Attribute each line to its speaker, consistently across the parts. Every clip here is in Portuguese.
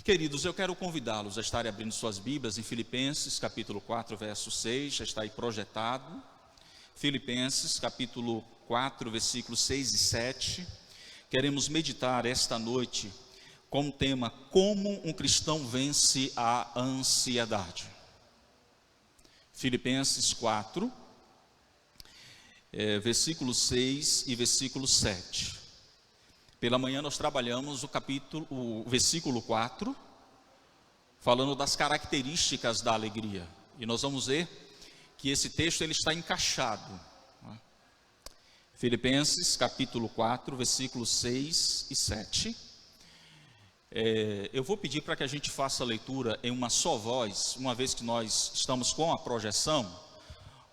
Speaker 1: Queridos, eu quero convidá-los a estarem abrindo suas Bíblias em Filipenses, capítulo 4, verso 6, já está aí projetado. Filipenses, capítulo 4, versículos 6 e 7. Queremos meditar esta noite com o tema: como um cristão vence a ansiedade. Filipenses 4, versículo 6 e versículo 7. Pela manhã nós trabalhamos o versículo 4, falando das características da alegria. E nós vamos ver que esse texto ele está encaixado. Filipenses capítulo 4, versículos 6 e 7. Eu vou pedir para que a gente faça a leitura em uma só voz, uma vez que nós estamos com a projeção.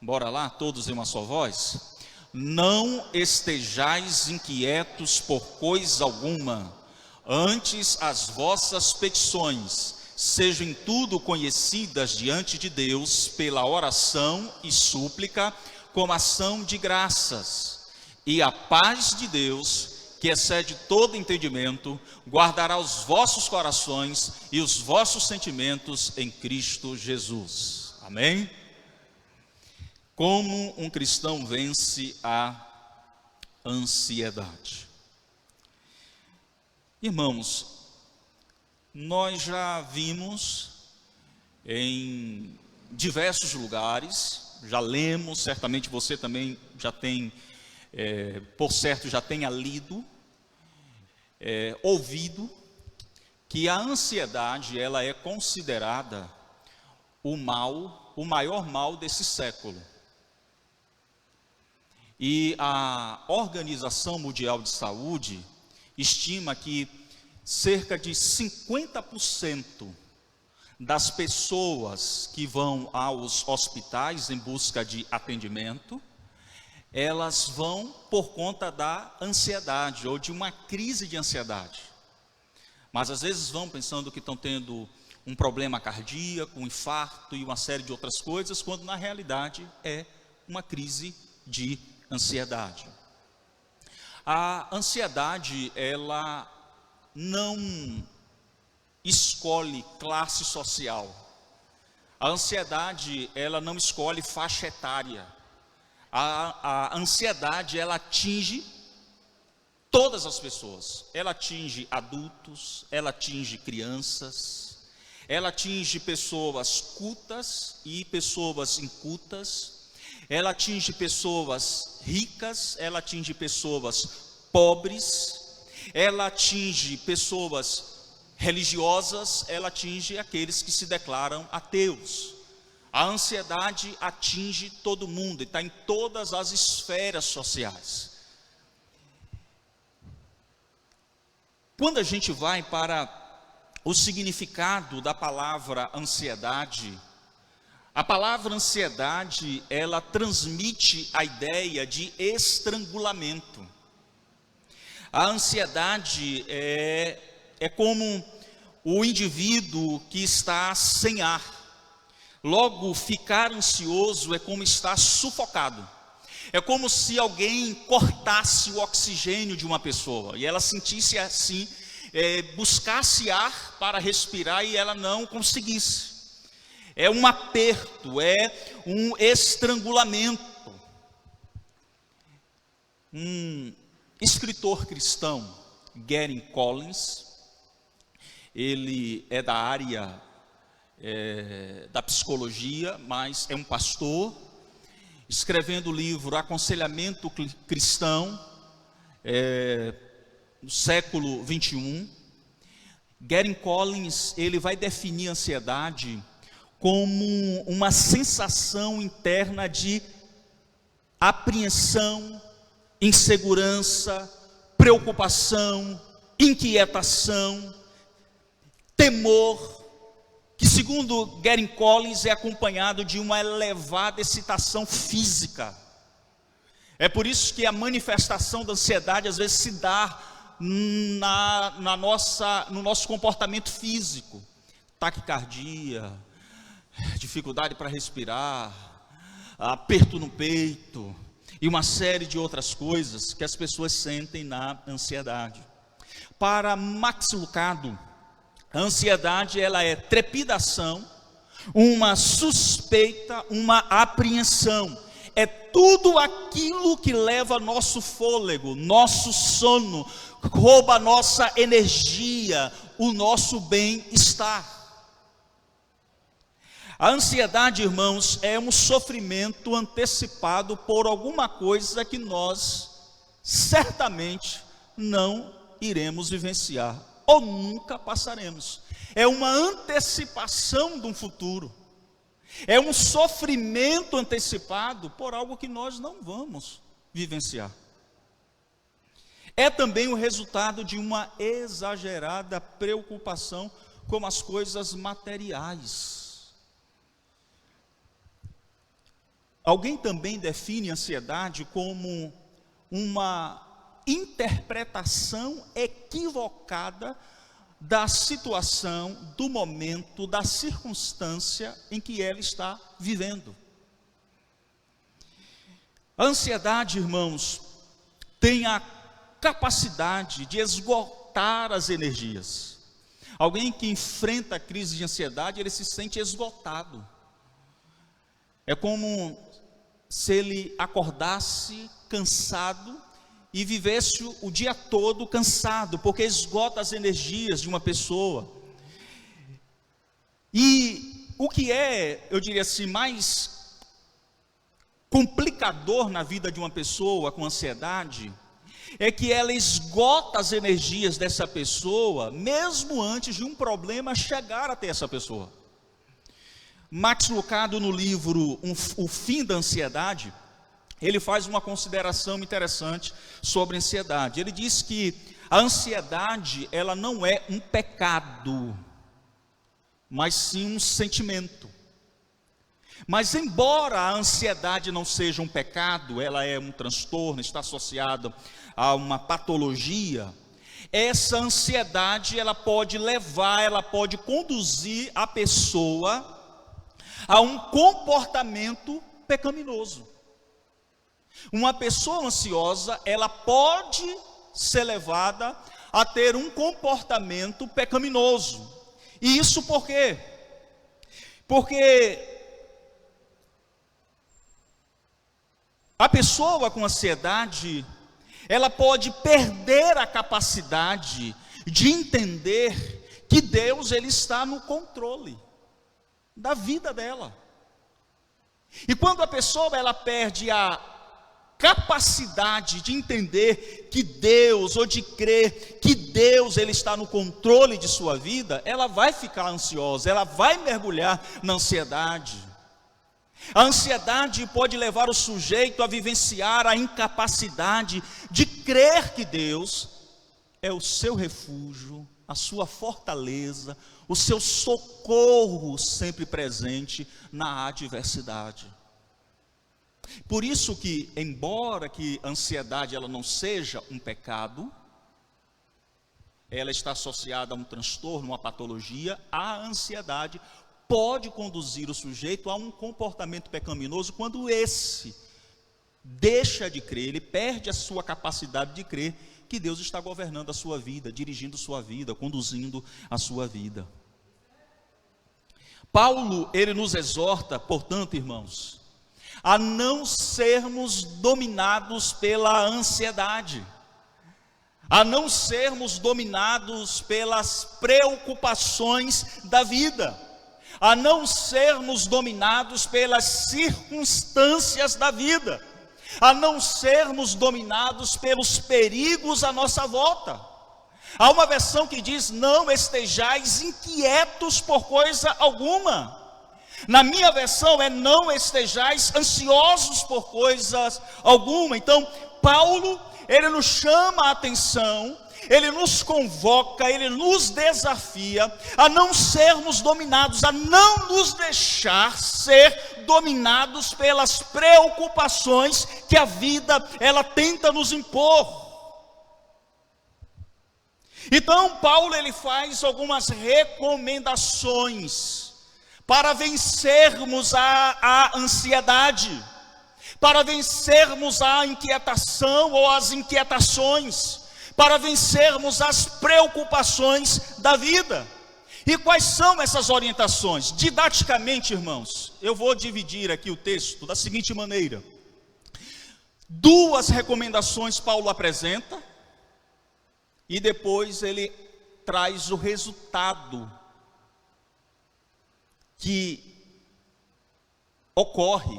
Speaker 1: Bora lá, todos em uma só voz? Não estejais inquietos por coisa alguma, antes as vossas petições sejam em tudo conhecidas diante de Deus pela oração e súplica, com ação de graças. E a paz de Deus, que excede todo entendimento, guardará os vossos corações e os vossos sentimentos em Cristo Jesus. Amém? Como um cristão vence a ansiedade? Irmãos, nós já vimos em diversos lugares, já lemos, certamente você também já tem, por certo, já tenha lido, ouvido, que a ansiedade ela é considerada o maior mal desse século. E a Organização Mundial de Saúde estima que cerca de 50% das pessoas que vão aos hospitais em busca de atendimento, elas vão por conta da ansiedade ou de uma crise de ansiedade. Mas às vezes vão pensando que estão tendo um problema cardíaco, um infarto e uma série de outras coisas, quando na realidade é uma crise de ansiedade. A ansiedade, ela não escolhe classe social. A ansiedade, ela não escolhe faixa etária. A ansiedade, ela atinge todas as pessoas. Ela atinge adultos, ela atinge crianças, ela atinge pessoas cultas e pessoas incultas. Ela atinge pessoas ricas, ela atinge pessoas pobres, ela atinge pessoas religiosas, ela atinge aqueles que se declaram ateus. A ansiedade atinge todo mundo, está em todas as esferas sociais. Quando a gente vai para o significado da palavra ansiedade, a palavra ansiedade, ela transmite a ideia de estrangulamento. A ansiedade é como o indivíduo que está sem ar. Logo, ficar ansioso é como estar sufocado. É como se alguém cortasse o oxigênio de uma pessoa e ela sentisse assim, buscasse ar para respirar e ela não conseguisse. É um aperto, é um estrangulamento. Um escritor cristão, Gary Collins, ele é da área da psicologia, mas é um pastor, escrevendo o livro Aconselhamento Cristão, no século 21. Gary Collins, ele vai definir a ansiedade como uma sensação interna de apreensão, insegurança, preocupação, inquietação, temor, que segundo Gary Collins é acompanhado de uma elevada excitação física. É por isso que a manifestação da ansiedade às vezes se dá no nosso comportamento físico. Taquicardia, dificuldade para respirar, aperto no peito e uma série de outras coisas que as pessoas sentem na ansiedade. Para Max Lucado, A ansiedade, ela é trepidação, uma suspeita, uma apreensão. É tudo aquilo que leva nosso fôlego, nosso sono, rouba nossa energia, o nosso bem-estar. A ansiedade, irmãos, é um sofrimento antecipado por alguma coisa que nós certamente não iremos vivenciar, ou nunca passaremos. É uma antecipação de um futuro. É um sofrimento antecipado por algo que nós não vamos vivenciar. É também o resultado de uma exagerada preocupação com as coisas materiais. Alguém também define ansiedade como uma interpretação equivocada da situação, do momento, da circunstância em que ela está vivendo. A ansiedade, irmãos, tem a capacidade de esgotar as energias. Alguém que enfrenta a crise de ansiedade, ele se sente esgotado. É como se ele acordasse cansado e vivesse o dia todo cansado, porque esgota as energias de uma pessoa. E o que é, eu diria assim, mais complicador na vida de uma pessoa com ansiedade, é que ela esgota as energias dessa pessoa, mesmo antes de um problema chegar até essa pessoa. Max Lucado, no livro O Fim da Ansiedade, ele faz uma consideração interessante sobre a ansiedade. Ele diz que a ansiedade, ela não é um pecado, mas sim um sentimento. Mas embora a ansiedade não seja um pecado, ela é um transtorno, está associada a uma patologia, essa ansiedade, ela pode levar, ela pode conduzir a pessoa a um comportamento pecaminoso. Uma pessoa ansiosa, ela pode ser levada a ter um comportamento pecaminoso. E isso por quê? Porque a pessoa com ansiedade, ela pode perder a capacidade de entender que Deus, ele está no controle da vida dela. E quando a pessoa, ela perde a capacidade de entender que Deus, ou de crer que Deus, ele está no controle de sua vida, ela vai ficar ansiosa, ela vai mergulhar na ansiedade. A ansiedade pode levar o sujeito a vivenciar a incapacidade de crer que Deus é o seu refúgio, a sua fortaleza, o seu socorro sempre presente na adversidade. Por isso que, embora que a ansiedade ela não seja um pecado, ela está associada a um transtorno, uma patologia, a ansiedade pode conduzir o sujeito a um comportamento pecaminoso quando esse deixa de crer, ele perde a sua capacidade de crer que Deus está governando a sua vida, dirigindo sua vida, conduzindo a sua vida. Paulo, ele nos exorta, portanto, irmãos, a não sermos dominados pela ansiedade, a não sermos dominados pelas preocupações da vida, a não sermos dominados pelas circunstâncias da vida, a não sermos dominados pelos perigos à nossa volta. Há uma versão que diz: não estejais inquietos por coisa alguma. Na minha versão é: não estejais ansiosos por coisas alguma. Então, Paulo, ele nos chama a atenção, ele nos convoca, ele nos desafia a não sermos dominados, a não nos deixar ser dominados pelas preocupações que a vida, ela tenta nos impor. Então, Paulo, ele faz algumas recomendações para vencermos a ansiedade, para vencermos a inquietação ou as inquietações, para vencermos as preocupações da vida. E quais são essas orientações? Didaticamente, irmãos, eu vou dividir aqui o texto da seguinte maneira: 2 recomendações Paulo apresenta, e depois ele traz o resultado que ocorre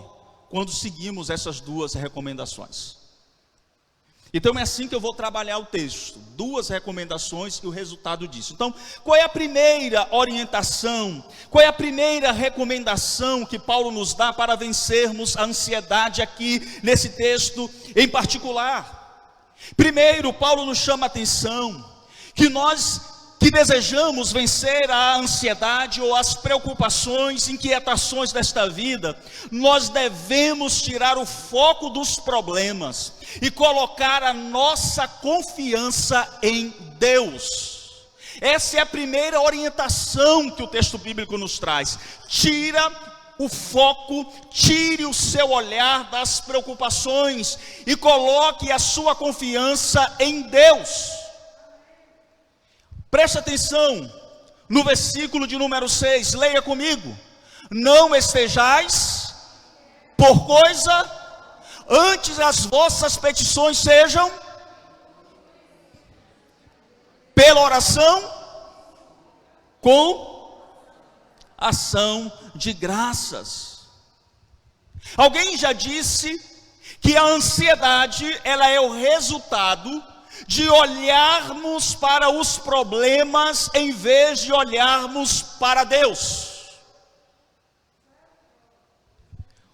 Speaker 1: quando seguimos essas 2 recomendações. Então é assim que eu vou trabalhar o texto: 2 recomendações e o resultado disso. Então, qual é a primeira orientação, qual é a primeira recomendação que Paulo nos dá para vencermos a ansiedade aqui nesse texto em particular? Primeiro, Paulo nos chama a atenção que nós que desejamos vencer a ansiedade ou as preocupações, inquietações desta vida, nós devemos tirar o foco dos problemas e colocar a nossa confiança em Deus. Essa é a primeira orientação que o texto bíblico nos traz. Tira o foco, tire o seu olhar das preocupações e coloque a sua confiança em Deus. Preste atenção no versículo de número 6, leia comigo: não estejais por coisa, antes as vossas petições sejam pela oração com ação de graças. Alguém já disse que a ansiedade, ela é o resultado de olharmos para os problemas em vez de olharmos para Deus.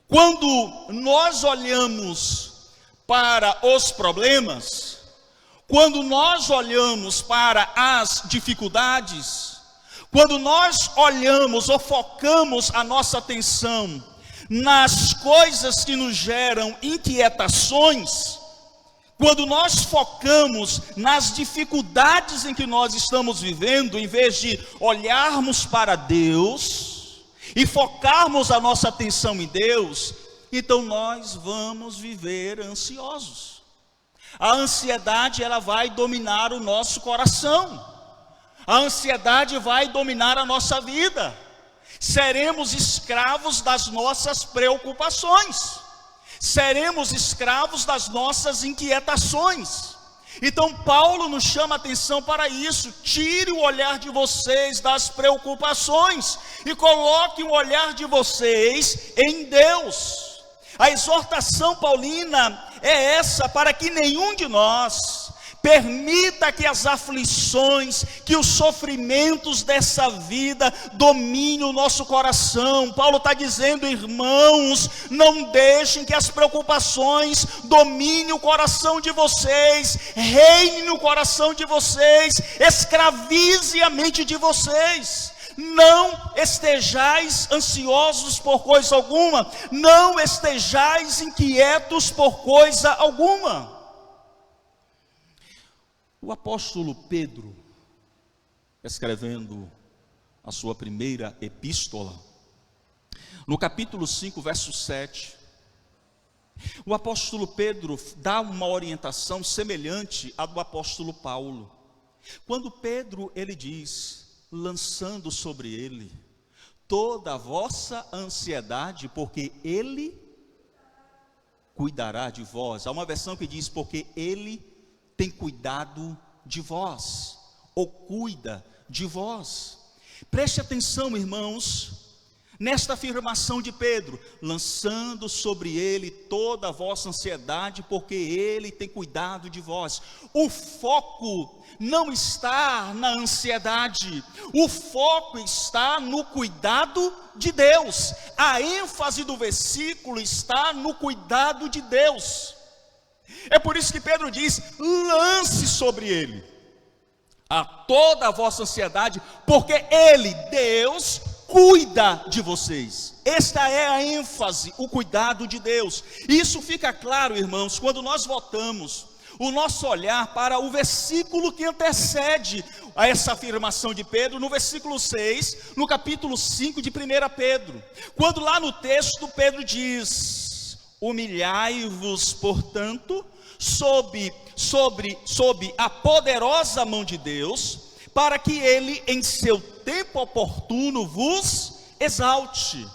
Speaker 1: Quando nós olhamos para os problemas, quando nós olhamos para as dificuldades, quando nós olhamos ou focamos a nossa atenção nas coisas que nos geram inquietações, quando nós focamos nas dificuldades em que nós estamos vivendo, em vez de olharmos para Deus e focarmos a nossa atenção em Deus, então nós vamos viver ansiosos. A ansiedade, ela vai dominar o nosso coração. A ansiedade vai dominar a nossa vida. Seremos escravos das nossas preocupações. Seremos escravos das nossas inquietações. Então Paulo nos chama a atenção para isso. Tire o olhar de vocês das preocupações e coloque o olhar de vocês em Deus. A exortação paulina é essa: para que nenhum de nós permita que as aflições, que os sofrimentos dessa vida dominem o nosso coração. Paulo está dizendo: irmãos, não deixem que as preocupações dominem o coração de vocês, reine no coração de vocês, escravize a mente de vocês. Não estejais ansiosos por coisa alguma, não estejais inquietos por coisa alguma. O apóstolo Pedro, escrevendo a sua primeira epístola, no capítulo 5, verso 7, o apóstolo Pedro dá uma orientação semelhante à do apóstolo Paulo. Quando Pedro, ele diz, lançando sobre ele toda a vossa ansiedade, porque ele cuidará de vós. Há uma versão que diz: porque ele tem cuidado de vós, ou cuida de vós. Preste atenção, irmãos, nesta afirmação de Pedro: lançando sobre ele toda a vossa ansiedade, porque ele tem cuidado de vós. O foco não está na ansiedade, o foco está no cuidado de Deus. A ênfase do versículo está no cuidado de Deus. É por isso que Pedro diz: lance sobre ele a toda a vossa ansiedade, porque ele, Deus, cuida de vocês. Esta é a ênfase, o cuidado de Deus. Isso fica claro, irmãos, quando nós voltamos o nosso olhar para o versículo que antecede a essa afirmação de Pedro, no versículo 6, no capítulo 5 de 1 Pedro, quando lá no texto Pedro diz: humilhai-vos, portanto, sob a poderosa mão de Deus, para que ele em seu tempo oportuno vos exalte.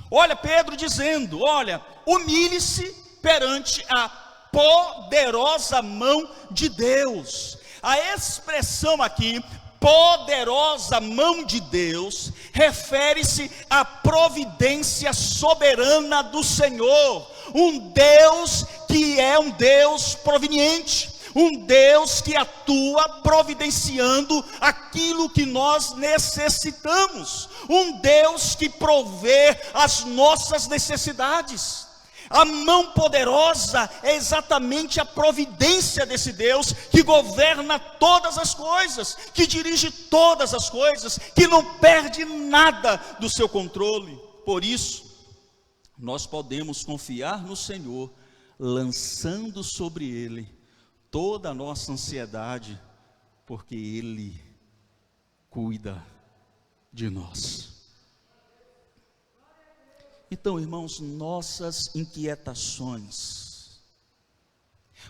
Speaker 1: Olha Pedro dizendo, olha, humilhe-se perante a poderosa mão de Deus. A expressão aqui, poderosa mão de Deus, refere-se à providência soberana do Senhor, um Deus que é um Deus proveniente, um Deus que atua providenciando aquilo que nós necessitamos, um Deus que provê as nossas necessidades. A mão poderosa é exatamente a providência desse Deus que governa todas as coisas, que dirige todas as coisas, que não perde nada do seu controle. Por isso, nós podemos confiar no Senhor, lançando sobre Ele toda a nossa ansiedade, porque Ele cuida de nós. Então, irmãos, nossas inquietações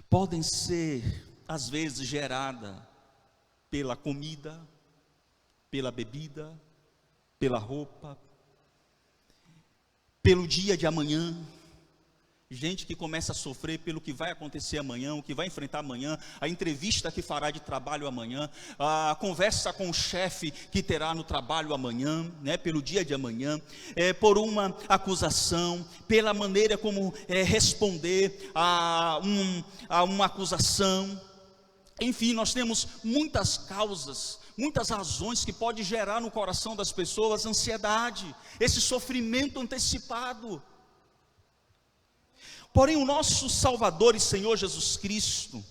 Speaker 1: podem ser, às vezes, geradas pela comida, pela bebida, pela roupa, pelo dia de amanhã. Gente que começa a sofrer pelo que vai acontecer amanhã, o que vai enfrentar amanhã, a entrevista que fará de trabalho amanhã, a conversa com o chefe que terá no trabalho amanhã, né, pelo dia de amanhã, por uma acusação, pela maneira como responder a uma acusação. Enfim, nós temos muitas causas, muitas razões que pode gerar no coração das pessoas ansiedade, esse sofrimento antecipado. Porém, o nosso Salvador e Senhor Jesus Cristo,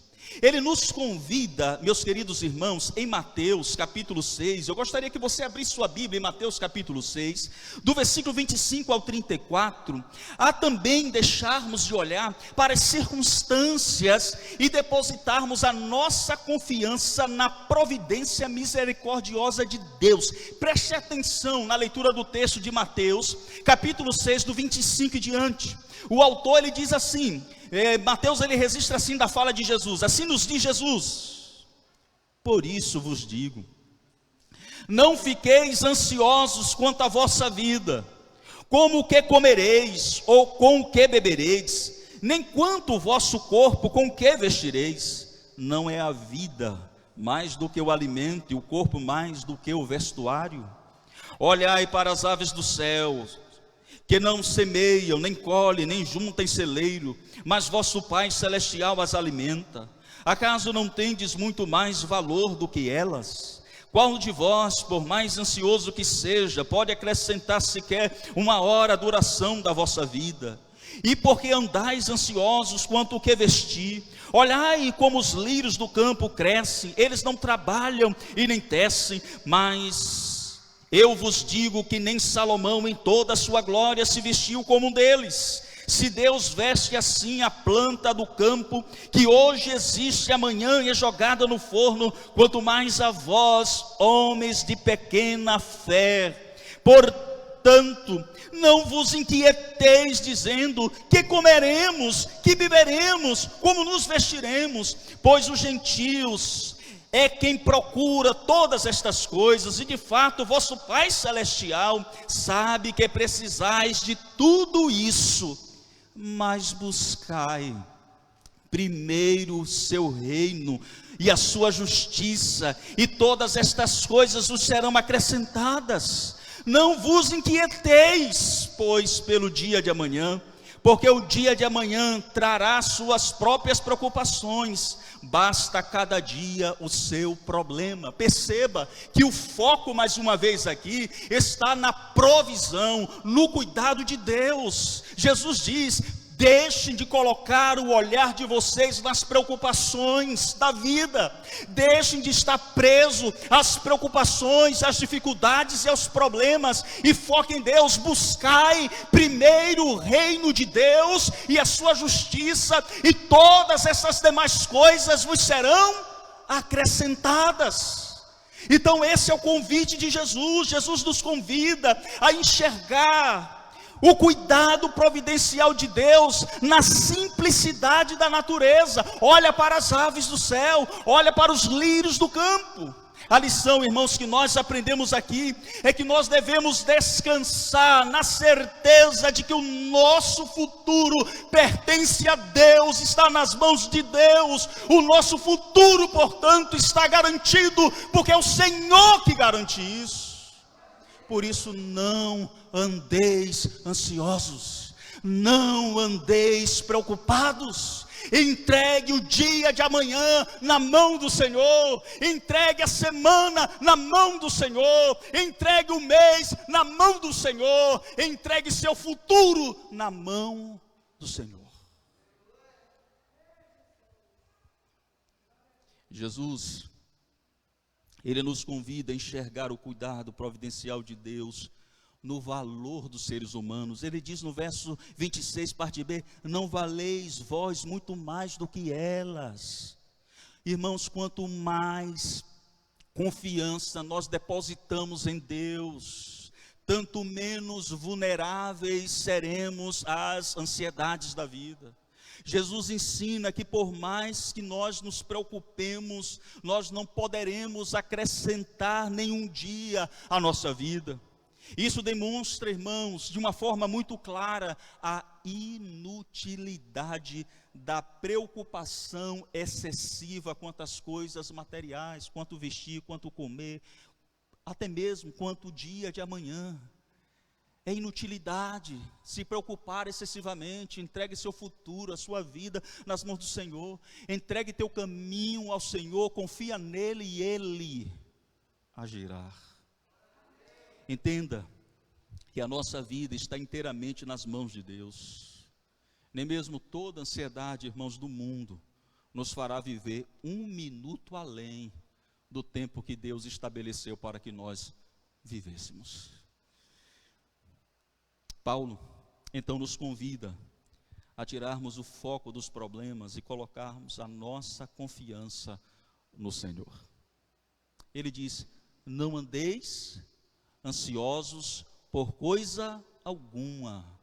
Speaker 1: Ele nos convida, meus queridos irmãos, em Mateus capítulo 6, eu gostaria que você abrisse sua Bíblia em Mateus capítulo 6, do versículo 25 ao 34, a também deixarmos de olhar para as circunstâncias e depositarmos a nossa confiança na providência misericordiosa de Deus. Preste atenção na leitura do texto de Mateus, capítulo 6, do 25 e diante. O autor, ele diz assim, Mateus, ele registra assim da fala de Jesus, assim nos diz Jesus: por isso vos digo, não fiqueis ansiosos quanto à vossa vida, como o que comereis, ou com o que bebereis, nem quanto o vosso corpo, com o que vestireis. Não é a vida mais do que o alimento, e o corpo mais do que o vestuário? Olhai para as aves do céu, que não semeiam, nem colhem, nem juntam em celeiro, mas vosso Pai Celestial as alimenta. Acaso não tendes muito mais valor do que elas? Qual de vós, por mais ansioso que seja, pode acrescentar sequer uma hora à duração da vossa vida? E porque andais ansiosos quanto o que vestir? Olhai como os lírios do campo crescem, eles não trabalham e nem tecem, mas eu vos digo que nem Salomão em toda a sua glória se vestiu como um deles. Se Deus veste assim a planta do campo, que hoje existe, amanhã é jogada no forno, quanto mais a vós, homens de pequena fé. Portanto, não vos inquieteis dizendo, que comeremos, que beberemos, como nos vestiremos, pois os gentios é quem procura todas estas coisas, e de fato vosso Pai Celestial sabe que precisais de tudo isso. Mas buscai primeiro o seu reino e a sua justiça, e todas estas coisas vos serão acrescentadas. Não vos inquieteis, pois, pelo dia de amanhã, porque o dia de amanhã trará suas próprias preocupações. Basta cada dia o seu problema. Perceba que o foco, mais uma vez aqui, está na provisão, no cuidado de Deus. Jesus diz: deixem de colocar o olhar de vocês nas preocupações da vida. Deixem de estar preso às preocupações, às dificuldades e aos problemas, e foquem em Deus. Buscai primeiro o reino de Deus e a sua justiça, e todas essas demais coisas vos serão acrescentadas. Então esse é o convite de Jesus. Jesus nos convida a enxergar o cuidado providencial de Deus na simplicidade da natureza. Olha para as aves do céu, olha para os lírios do campo. A lição, irmãos, que nós aprendemos aqui é que nós devemos descansar na certeza de que o nosso futuro pertence a Deus, está nas mãos de Deus. O nosso futuro, portanto, está garantido, porque é o Senhor que garante isso. Por isso, não andeis ansiosos, não andeis preocupados. Entregue o dia de amanhã na mão do Senhor, entregue a semana na mão do Senhor, entregue o mês na mão do Senhor, entregue seu futuro na mão do Senhor. Jesus, Ele nos convida a enxergar o cuidado providencial de Deus no valor dos seres humanos. Ele diz no verso 26, parte B: não valeis vós muito mais do que elas. Irmãos, quanto mais confiança nós depositamos em Deus, tanto menos vulneráveis seremos às ansiedades da vida. Jesus ensina que por mais que nós nos preocupemos, nós não poderemos acrescentar nenhum dia à nossa vida. Isso demonstra, irmãos, de uma forma muito clara, a inutilidade da preocupação excessiva quanto às coisas materiais, quanto vestir, quanto comer, até mesmo quanto o dia de amanhã. É inutilidade se preocupar excessivamente. Entregue seu futuro, a sua vida nas mãos do Senhor. Entregue teu caminho ao Senhor, confia nele e Ele agirá. Entenda que a nossa vida está inteiramente nas mãos de Deus. Nem mesmo toda ansiedade, irmãos, do mundo nos fará viver um minuto além do tempo que Deus estabeleceu para que nós vivêssemos. Paulo, então, nos convida a tirarmos o foco dos problemas e colocarmos a nossa confiança no Senhor. Ele diz: não andeis ansiosos por coisa alguma,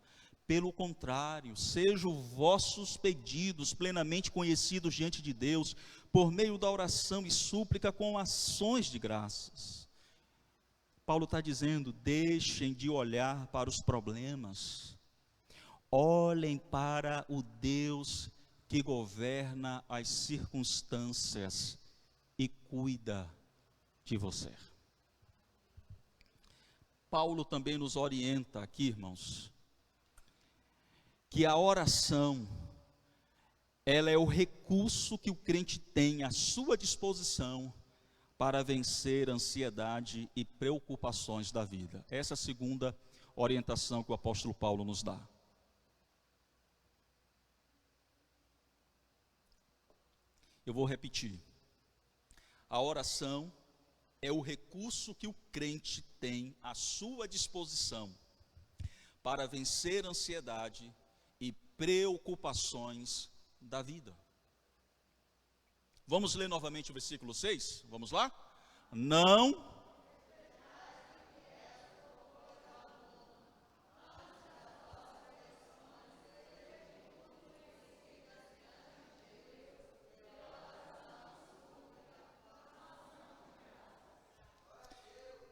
Speaker 1: pelo contrário, sejam vossos pedidos plenamente conhecidos diante de Deus, por meio da oração e súplica com ações de graças. Paulo está dizendo: deixem de olhar para os problemas, olhem para o Deus que governa as circunstâncias e cuida de você. Paulo também nos orienta aqui, irmãos, que a oração, ela é o recurso que o crente tem à sua disposição para vencer a ansiedade e preocupações da vida. Essa é a segunda orientação que o apóstolo Paulo nos dá. Eu vou repetir. A oração é o recurso que o crente tem à sua disposição para vencer a ansiedade e preocupações da vida. Vamos ler novamente o versículo 6? Vamos lá? Não.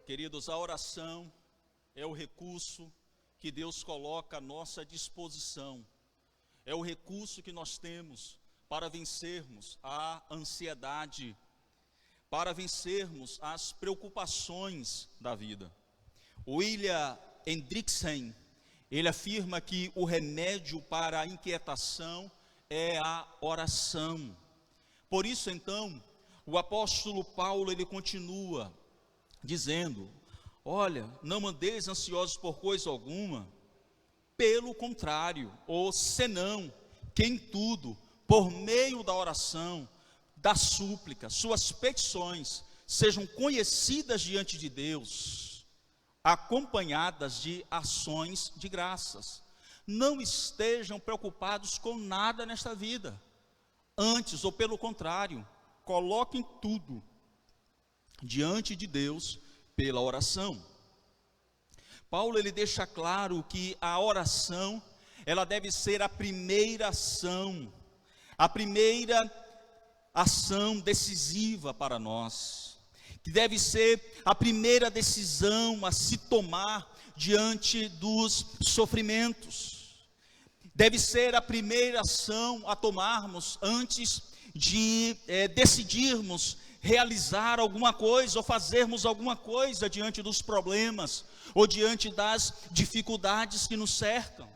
Speaker 1: Queridos, a oração é o recurso que Deus coloca à nossa disposição. É o recurso que nós temos para vencermos a ansiedade, para vencermos as preocupações da vida. William Hendrickson, ele afirma que o remédio para a inquietação é a oração. Por isso, então, o apóstolo Paulo, ele continua dizendo: olha, não andeis ansiosos por coisa alguma, pelo contrário, ou senão, que em tudo, por meio da oração, da súplica, suas petições sejam conhecidas diante de Deus, acompanhadas de ações de graças. Não estejam preocupados com nada nesta vida, antes, ou pelo contrário, coloquem tudo diante de Deus pela oração. Paulo, ele deixa claro que a oração, ela deve ser a primeira ação decisiva para nós. que deve ser a primeira decisão a se tomar diante dos sofrimentos. Deve ser a primeira ação a tomarmos antes de decidirmos realizar alguma coisa ou fazermos alguma coisa diante dos problemas ou diante das dificuldades que nos cercam.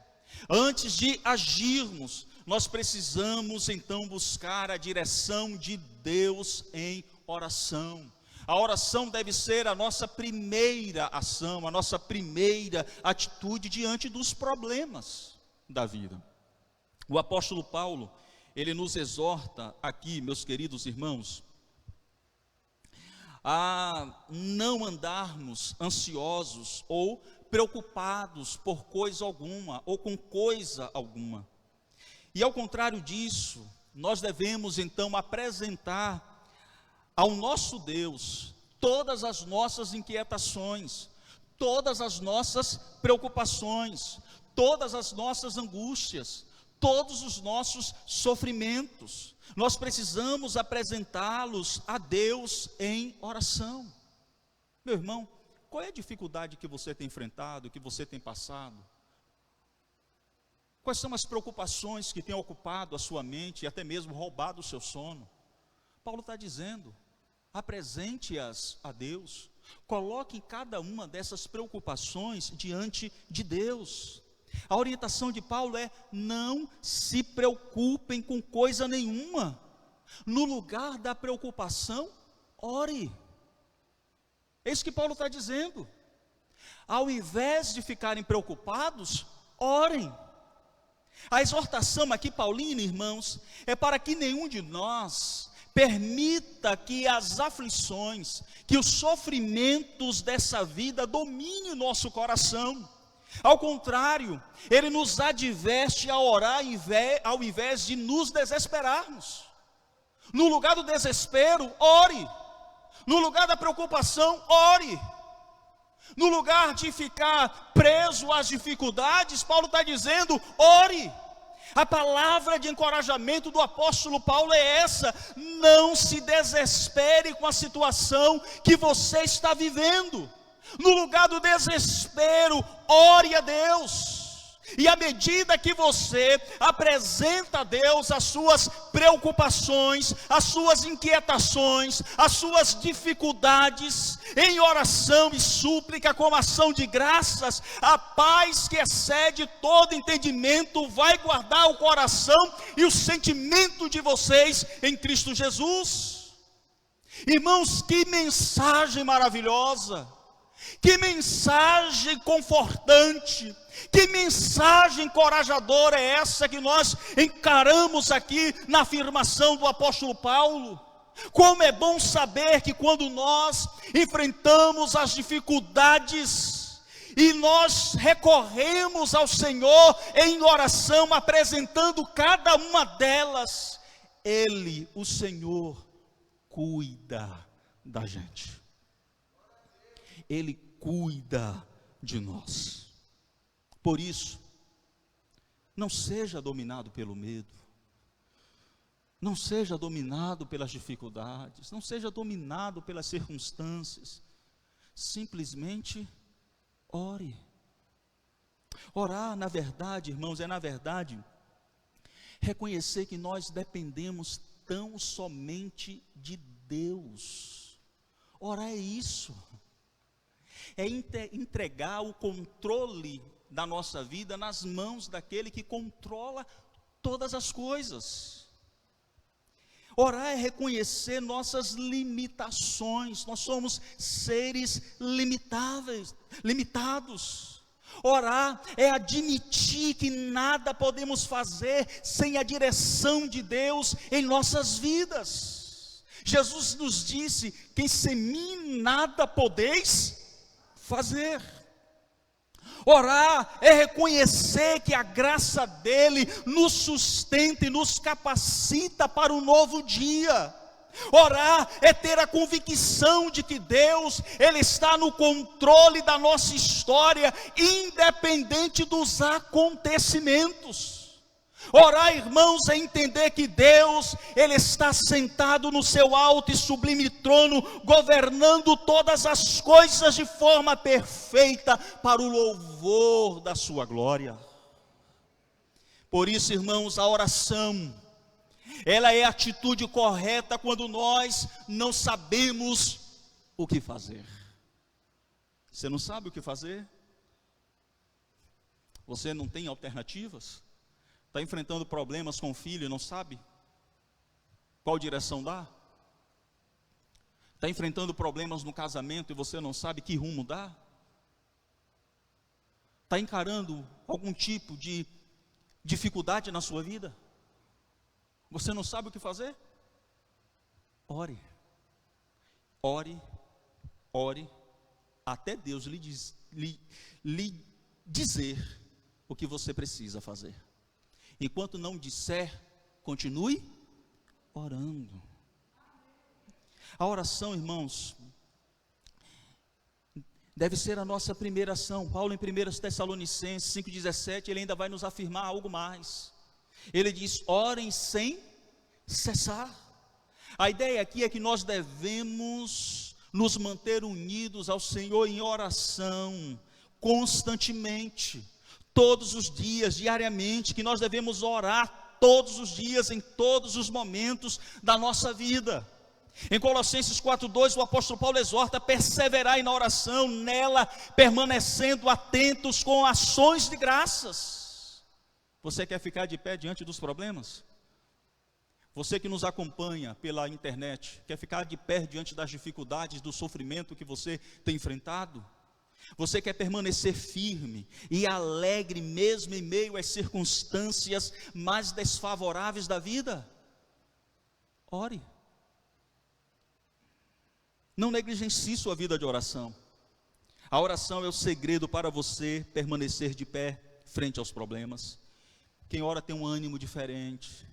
Speaker 1: Antes de agirmos, nós precisamos então buscar a direção de Deus em oração. A oração deve ser a nossa primeira ação, a nossa primeira atitude diante dos problemas da vida. O apóstolo Paulo, ele nos exorta aqui, meus queridos irmãos, a não andarmos ansiosos ou preocupados por coisa alguma ou com coisa alguma. E ao contrário disso, nós devemos então apresentar ao nosso Deus todas as nossas inquietações, todas as nossas preocupações, todas as nossas angústias, todos os nossos sofrimentos. Nós precisamos apresentá-los a Deus em oração. Meu irmão, qual é a dificuldade que você tem enfrentado, que você tem passado? Quais são as preocupações que têm ocupado a sua mente e até mesmo roubado o seu sono? Paulo está dizendo, apresente-as a Deus, coloque cada uma dessas preocupações diante de Deus. A orientação de Paulo é: não se preocupem com coisa nenhuma, no lugar da preocupação, ore. É isso que Paulo está dizendo. Ao invés de ficarem preocupados, orem. A exortação aqui paulina, irmãos, é para que nenhum de nós permita que as aflições, que os sofrimentos dessa vida domine o nosso coração. Ao contrário, ele nos adverte a orar ao invés de nos desesperarmos. No lugar do desespero, ore. No lugar da preocupação, ore. No lugar de ficar preso às dificuldades, Paulo está dizendo, ore. A palavra de encorajamento do apóstolo Paulo é essa: não se desespere com a situação que você está vivendo. No lugar do desespero, ore a Deus. E à medida que você apresenta a Deus as suas preocupações, as suas inquietações, as suas dificuldades, em oração e súplica com ação de graças, a paz que excede todo entendimento vai guardar o coração e o sentimento de vocês em Cristo Jesus. Irmãos, que mensagem maravilhosa! Que mensagem confortante, que mensagem encorajadora é essa que nós encaramos aqui na afirmação do apóstolo Paulo. Como é bom saber que quando nós enfrentamos as dificuldades e nós recorremos ao Senhor em oração, apresentando cada uma delas, Ele, o Senhor, cuida da gente. Ele cuida de nós. Por isso, não seja dominado pelo medo, não seja dominado pelas dificuldades, não seja dominado pelas circunstâncias. Simplesmente ore. Orar, na verdade, irmãos, na verdade, reconhecer que nós dependemos tão somente de Deus. Orar é isso. É entregar o controle da nossa vida nas mãos daquele que controla todas as coisas. Orar é reconhecer nossas limitações. Nós somos seres limitados. Orar é admitir que nada podemos fazer sem a direção de Deus em nossas vidas. Jesus nos disse: quem sem mim nada podeis fazer. Orar é reconhecer que a graça dele nos sustenta e nos capacita para um novo dia. Orar é ter a convicção de que Deus, Ele está no controle da nossa história, independente dos acontecimentos. Orar, irmãos, é entender que Deus, Ele está sentado no seu alto e sublime trono, governando todas as coisas de forma perfeita, para o louvor da sua glória. Por isso, irmãos, a oração, ela é a atitude correta quando nós não sabemos o que fazer. Você não sabe o que fazer? Você não tem alternativas? Está enfrentando problemas com o filho e não sabe qual direção dar? Está enfrentando problemas no casamento e você não sabe que rumo dar? Está encarando algum tipo de dificuldade na sua vida? Você não sabe o que fazer? Ore, ore, ore, até Deus lhe dizer o que você precisa fazer. Enquanto não disser, continue orando. A oração, irmãos, deve ser a nossa primeira ação. Paulo, em 1 Tessalonicenses 5,17, ele ainda vai nos afirmar algo mais. Ele diz: orem sem cessar. A ideia aqui é que nós devemos nos manter unidos ao Senhor em oração, constantemente, todos os dias, diariamente, que nós devemos orar todos os dias, em todos os momentos da nossa vida. Em Colossenses 4,2, o apóstolo Paulo exorta a perseverar na oração, nela permanecendo atentos com ações de graças. Você quer ficar de pé diante dos problemas? Você que nos acompanha pela internet, quer ficar de pé diante das dificuldades, do sofrimento que você tem enfrentado? Você quer permanecer firme e alegre mesmo em meio às circunstâncias mais desfavoráveis da vida? Ore. Não negligencie sua vida de oração. A oração é o segredo para você permanecer de pé frente aos problemas. Quem ora tem um ânimo diferente.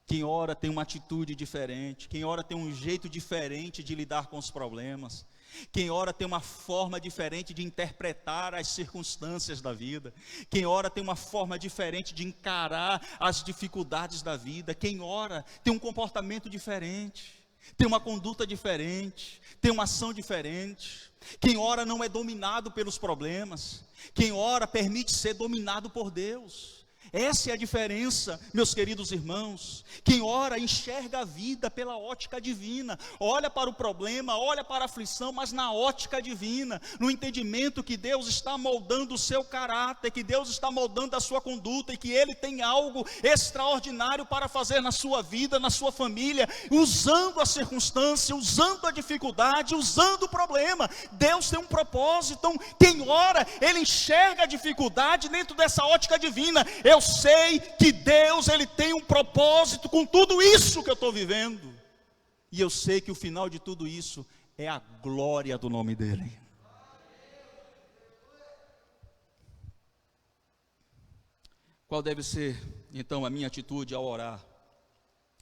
Speaker 1: Quem ora tem uma atitude diferente. Quem ora tem um jeito diferente de lidar com os problemas. Quem ora tem uma forma diferente de interpretar as circunstâncias da vida. Quem ora tem uma forma diferente de encarar as dificuldades da vida. Quem ora tem um comportamento diferente, tem uma conduta diferente, tem uma ação diferente. Quem ora não é dominado pelos problemas. Quem ora permite ser dominado por Deus. Essa é a diferença, meus queridos irmãos. Quem ora enxerga a vida pela ótica divina, olha para o problema, olha para a aflição, mas na ótica divina, no entendimento que Deus está moldando o seu caráter, que Deus está moldando a sua conduta, e que Ele tem algo extraordinário para fazer na sua vida, na sua família, usando a circunstância, usando a dificuldade, usando o problema. Deus tem um propósito. Então quem ora, ele enxerga a dificuldade dentro dessa ótica divina. Eu sei que Deus, Ele tem um propósito com tudo isso que eu estou vivendo. E eu sei que o final de tudo isso é a glória do nome dEle. Qual deve ser, então, a minha atitude ao orar?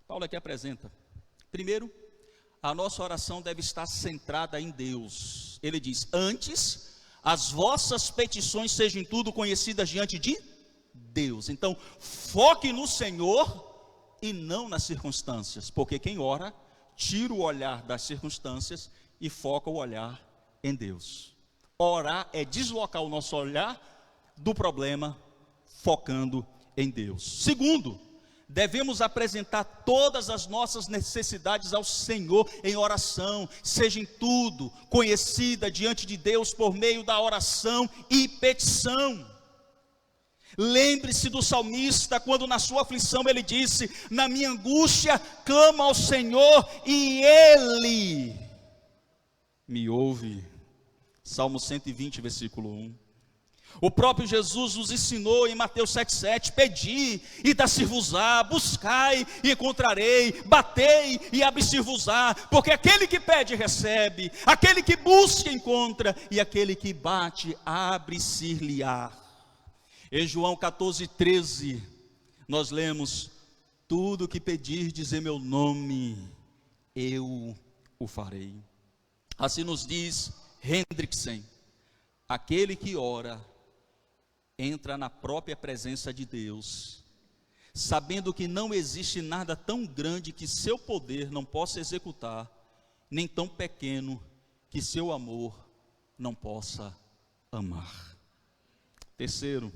Speaker 1: Paulo aqui apresenta. Primeiro, a nossa oração deve estar centrada em Deus. Ele diz: antes, as vossas petições sejam tudo conhecidas diante de Deus. Então, foque no Senhor e não nas circunstâncias, porque quem ora, tira o olhar das circunstâncias e foca o olhar em Deus. Orar é deslocar o nosso olhar do problema, focando em Deus. Segundo, devemos apresentar todas as nossas necessidades ao Senhor em oração, seja em tudo conhecida diante de Deus por meio da oração e petição. Lembre-se do salmista, quando na sua aflição ele disse: na minha angústia clamo ao Senhor e Ele me ouve. Salmo 120, versículo 1. O próprio Jesus nos ensinou em Mateus 7,7: pedi e dá-se-vos-á, buscai e encontrarei, batei e abre-se-vos-á, porque aquele que pede recebe, aquele que busca encontra, e aquele que bate abre-se-lhe-á. Em João 14,13, nós lemos: tudo que pedirdes em meu nome, eu o farei. Assim nos diz Hendrickson: aquele que ora, entra na própria presença de Deus, sabendo que não existe nada tão grande que seu poder não possa executar, nem tão pequeno que seu amor não possa amar. Terceiro,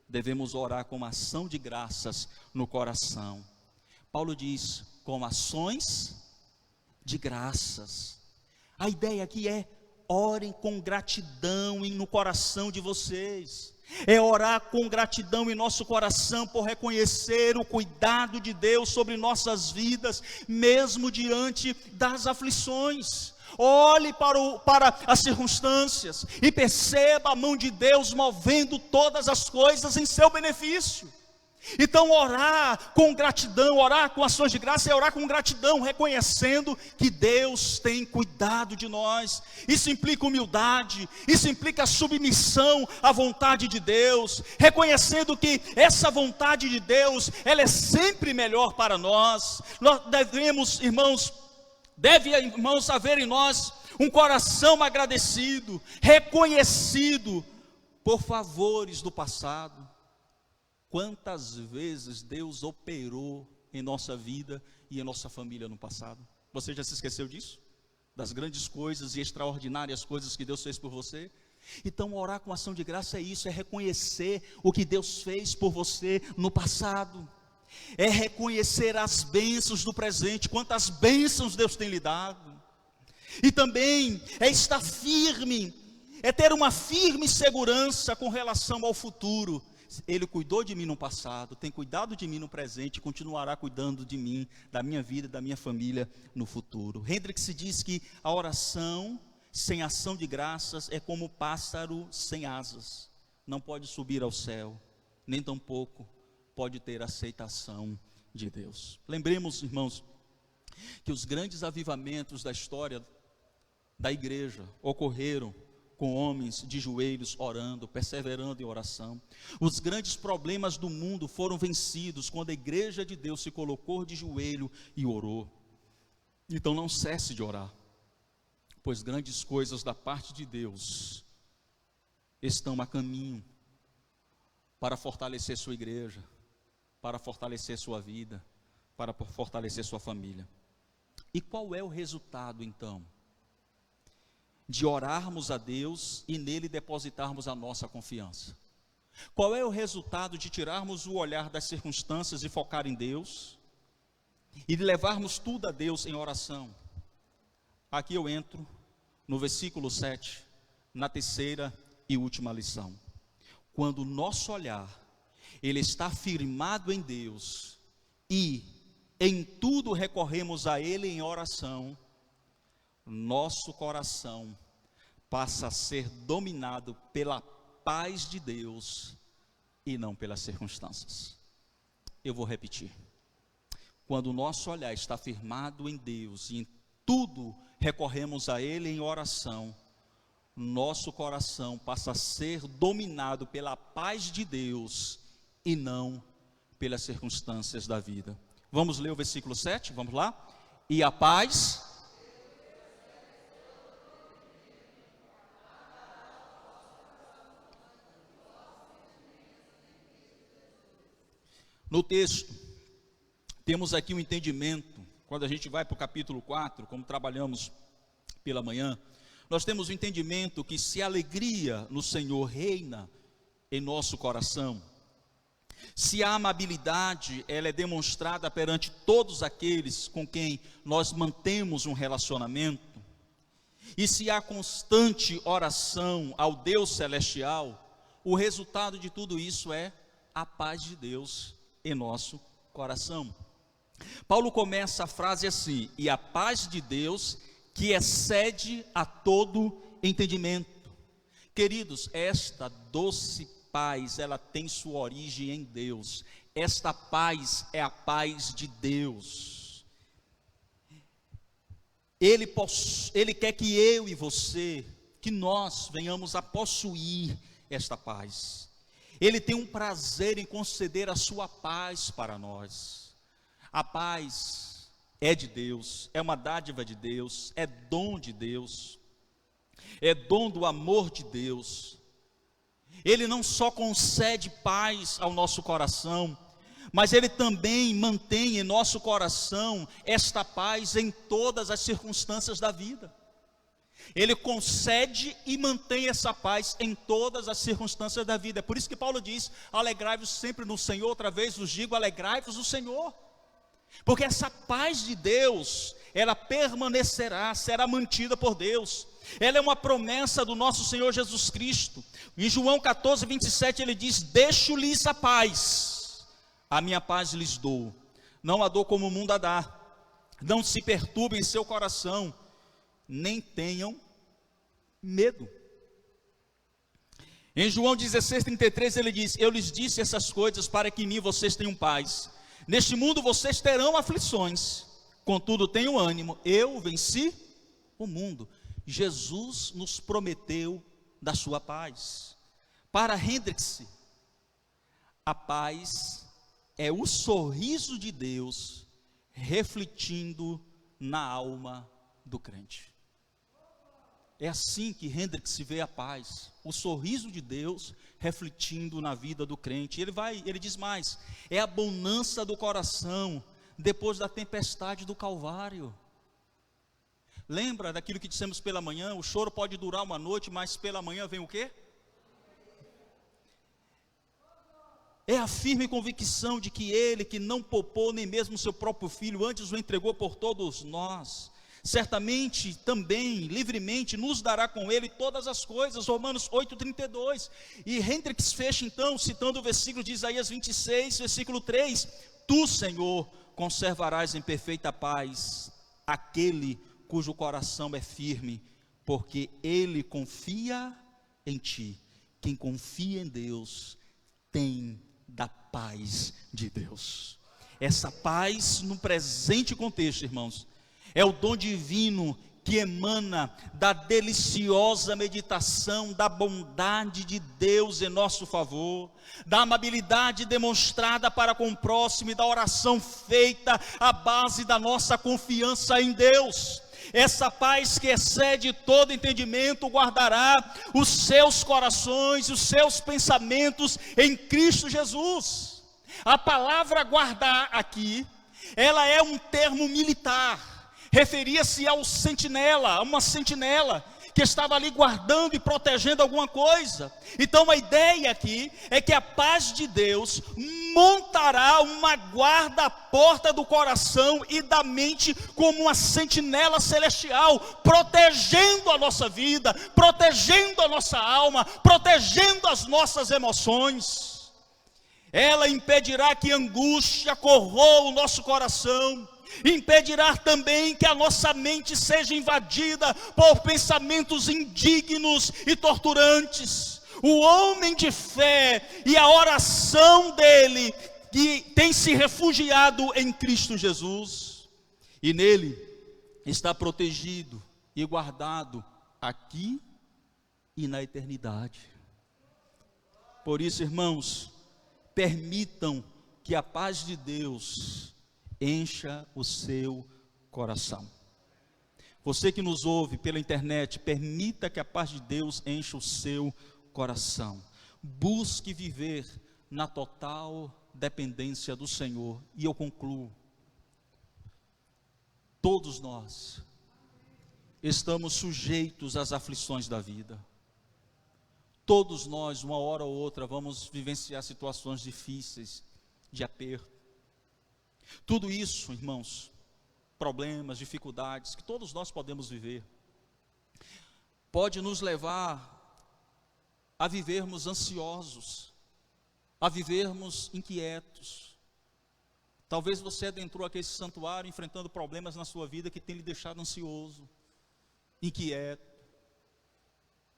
Speaker 1: devemos orar com uma ação de graças no coração. Paulo diz, com ações de graças. A ideia aqui é, orem com gratidão no coração de vocês. É orar com gratidão em nosso coração por reconhecer o cuidado de Deus sobre nossas vidas, mesmo diante das aflições. Olhe para as circunstâncias e perceba a mão de Deus movendo todas as coisas em seu benefício. Então orar com gratidão, orar com ações de graça é orar com gratidão, reconhecendo que Deus tem cuidado de nós. Isso implica humildade, isso implica submissão à vontade de Deus, reconhecendo que essa vontade de Deus, ela é sempre melhor para nós. Nós devemos, irmãos, haver em nós um coração agradecido, reconhecido por favores do passado. Quantas vezes Deus operou em nossa vida e em nossa família no passado? Você já se esqueceu disso? Das grandes coisas e extraordinárias coisas que Deus fez por você? Então orar com ação de graça é isso, é reconhecer o que Deus fez por você no passado. É reconhecer as bênçãos do presente, quantas bênçãos Deus tem lhe dado. E também é estar firme, é ter uma firme segurança com relação ao futuro. Ele cuidou de mim no passado, tem cuidado de mim no presente, continuará cuidando de mim, da minha vida, da minha família no futuro. Hendricks diz que a oração sem ação de graças é como o pássaro sem asas, não pode subir ao céu, nem tampouco pode ter aceitação de Deus. Lembremos, irmãos, que os grandes avivamentos da história da igreja ocorreram com homens de joelhos orando, perseverando em oração. Os grandes problemas do mundo foram vencidos quando a igreja de Deus se colocou de joelho e orou. Então não cesse de orar, pois grandes coisas da parte de Deus estão a caminho para fortalecer sua igreja, para fortalecer sua vida, para fortalecer sua família. E qual é o resultado então de orarmos a Deus e nele depositarmos a nossa confiança? Qual é o resultado de tirarmos o olhar das circunstâncias e focar em Deus, e de levarmos tudo a Deus em oração? Aqui eu entro no versículo 7, na terceira e última lição. Quando o nosso olhar, ele está firmado em Deus, e em tudo recorremos a Ele em oração, nosso coração passa a ser dominado pela paz de Deus e não pelas circunstâncias. Eu vou repetir. Quando o nosso olhar está firmado em Deus e em tudo recorremos a Ele em oração, nosso coração passa a ser dominado pela paz de Deus e não pelas circunstâncias da vida. Vamos ler o versículo 7, vamos lá? E a paz... No texto, temos aqui um entendimento, quando a gente vai para o capítulo 4, como trabalhamos pela manhã, nós temos o entendimento que se a alegria no Senhor reina em nosso coração, se a amabilidade ela é demonstrada perante todos aqueles com quem nós mantemos um relacionamento, e se há constante oração ao Deus celestial, o resultado de tudo isso é a paz de Deus em nosso coração. Paulo começa a frase assim: e a paz de Deus que excede a todo entendimento. Queridos, esta doce paz, ela tem sua origem em Deus. Esta paz é a paz de Deus. Ele quer que eu e você, que nós venhamos a possuir esta paz. Ele tem um prazer em conceder a sua paz para nós. A paz é de Deus, é uma dádiva de Deus, é dom de Deus, é dom do amor de Deus. Ele não só concede paz ao nosso coração, mas Ele também mantém em nosso coração esta paz em todas as circunstâncias da vida. Ele concede e mantém essa paz em todas as circunstâncias da vida. É por isso que Paulo diz: alegrai-vos sempre no Senhor. Outra vez vos digo, alegrai-vos no Senhor. Porque essa paz de Deus, ela permanecerá, será mantida por Deus. Ela é uma promessa do nosso Senhor Jesus Cristo. Em João 14, 27 ele diz: deixo-lhes a paz, a minha paz lhes dou, não a dou como o mundo a dá. Não se perturbem em seu coração, nem tenham medo. Em João 16, 33 ele diz: eu lhes disse essas coisas para que em mim vocês tenham paz. Neste mundo vocês terão aflições, contudo tenham ânimo, eu venci o mundo. Jesus nos prometeu da sua paz. Para Hendricks, a paz é o sorriso de Deus refletindo na alma do crente. É assim que Hendricks vê a paz, o sorriso de Deus refletindo na vida do crente. Ele diz mais: é a bonança do coração depois da tempestade do Calvário. Lembra daquilo que dissemos pela manhã? O choro pode durar uma noite, mas pela manhã vem o quê? É a firme convicção de que Ele, que não poupou nem mesmo seu próprio Filho, antes o entregou por todos nós, certamente também, livremente, nos dará com Ele todas as coisas. Romanos 8,32. E Hendricks fecha então, citando o versículo de Isaías 26, versículo 3: tu, Senhor, conservarás em perfeita paz aquele cujo coração é firme, porque ele confia em ti. Quem confia em Deus tem da paz de Deus. Essa paz no presente contexto, irmãos, é o dom divino que emana da deliciosa meditação da bondade de Deus em nosso favor, da amabilidade demonstrada para com o próximo e da oração feita à base da nossa confiança em Deus. Essa paz que excede todo entendimento guardará os seus corações, os seus pensamentos em Cristo Jesus. A palavra guardar aqui, ela é um termo militar, referia-se ao sentinela, a uma sentinela que estava ali guardando e protegendo alguma coisa. Então a ideia aqui é que a paz de Deus montará uma guarda à porta do coração e da mente como uma sentinela celestial, protegendo a nossa vida, protegendo a nossa alma, protegendo as nossas emoções. Ela impedirá que angústia corroa o nosso coração, impedirá também que a nossa mente seja invadida por pensamentos indignos e torturantes. O homem de fé e a oração dele, que tem se refugiado em Cristo Jesus, e nele está protegido e guardado aqui e na eternidade. Por isso, irmãos, permitam que a paz de Deus encha o seu coração. Você que nos ouve pela internet, permita que a paz de Deus encha o seu coração. Busque viver na total dependência do Senhor. E eu concluo: todos nós estamos sujeitos às aflições da vida. Todos nós, uma hora ou outra, vamos vivenciar situações difíceis, de aperto. Tudo isso, irmãos, problemas, dificuldades que todos nós podemos viver, pode nos levar a vivermos ansiosos, a vivermos inquietos. Talvez você adentrou aquele santuário enfrentando problemas na sua vida que tem lhe deixado ansioso, inquieto.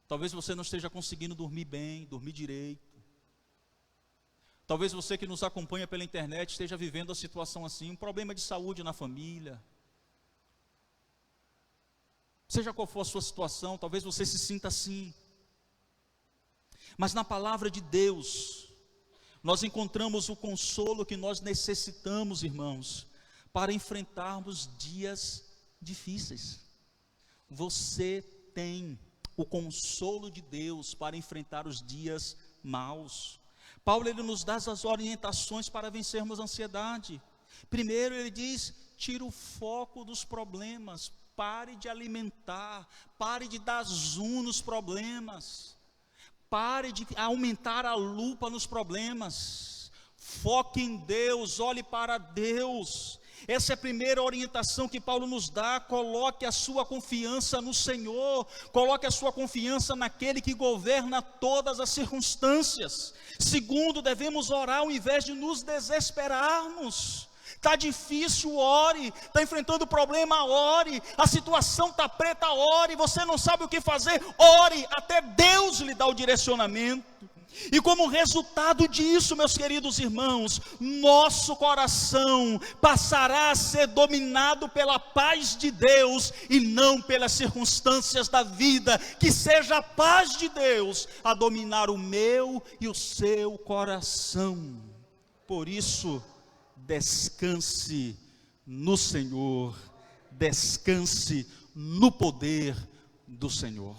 Speaker 1: Talvez você não esteja conseguindo dormir bem, dormir direito. Talvez você que nos acompanha pela internet esteja vivendo a situação assim, um problema de saúde na família. Seja qual for a sua situação, talvez você se sinta assim. Mas na palavra de Deus, nós encontramos o consolo que nós necessitamos, irmãos, para enfrentarmos dias difíceis. Você tem o consolo de Deus para enfrentar os dias maus. Paulo, ele nos dá as orientações para vencermos a ansiedade. Primeiro ele diz, tira o foco dos problemas, pare de alimentar, pare de dar zoom nos problemas, pare de aumentar a lupa nos problemas, foque em Deus, olhe para Deus. Essa é a primeira orientação que Paulo nos dá. Coloque a sua confiança no Senhor, coloque a sua confiança naquele que governa todas as circunstâncias. Segundo, devemos orar ao invés de nos desesperarmos. Está difícil, ore. Está enfrentando problema, ore. A situação está preta, ore. Você não sabe o que fazer, ore, até Deus lhe dá o direcionamento. E como resultado disso, meus queridos irmãos, nosso coração passará a ser dominado pela paz de Deus e não pelas circunstâncias da vida. Que seja a paz de Deus a dominar o meu e o seu coração. Por isso, descanse no Senhor, descanse no poder do Senhor.